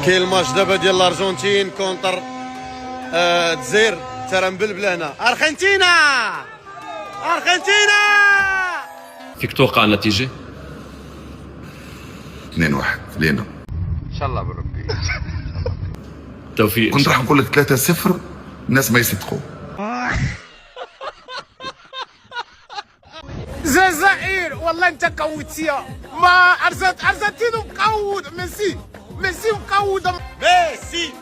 كاين الماتش دابا ديال الارجنتين كونتر الجزائر. ترى مبلبل هنا. ارجنتينا ارجنتينا. فيك توقع النتيجة؟ 2-1 لينا ان شاء الله بربي. توفيق. كنت راح نقول لك 3-0 الناس ما يصدقوا. الجزائر والله انت قودتيها. ما ارجنتين مقود. ميسي مقود. ميسي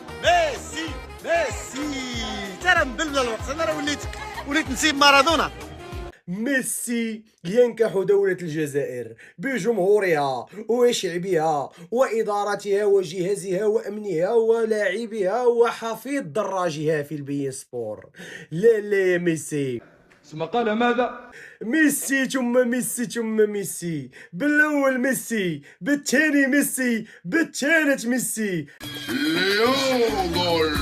ترى مبلبل الوقت. انا راه وليت نسيب مارادونا. ميسي ينكح دولة الجزائر بجمهورها وشعبها وإدارتها وجهازها وأمنها ولاعبها وحفيظ دراجها في البي سبور. لا يا ميسي. ثم قال ماذا؟ ميسي ثم ميسي ثم ميسي. بالأول ميسي، بالثاني ميسي، بالثالث ميسي. اليوم جول.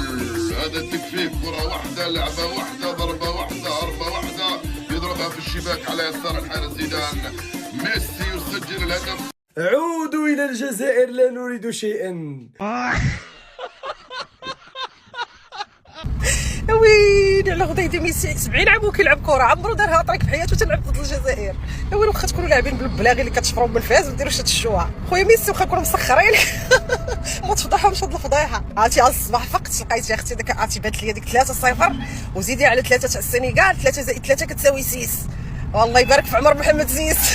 هذا تكفيك كرة واحدة، لعبة واحدة، ضربة واحدة، هربة واحدة، يضربها في الشباك على يسار الحارس زيدان. ميسي يسجل الهدف. عودوا إلى الجزائر لا نريد شيئا. ويلي على غديدي ميسي 70 عام وكيلعب كره. عمرو دار هاتريك في حياته تلعب ضد الجزائر. يا ويلي واخا تكونوا لاعبين بالبلاغي اللي كتشفروا بالفاز وديروا شي تشوها. خويا ميسي واخا كونوا مسخرين ما تفضحهمش هاد الفضيحه. عرفتي على الصباح فقت لقيت اختي داك عرفتي بانت لي ديك 3-0 وزيدي على 3 تاع السنغال. 3 زائد 3 كتساوي 6. والله يبارك في عمر محمد زيس.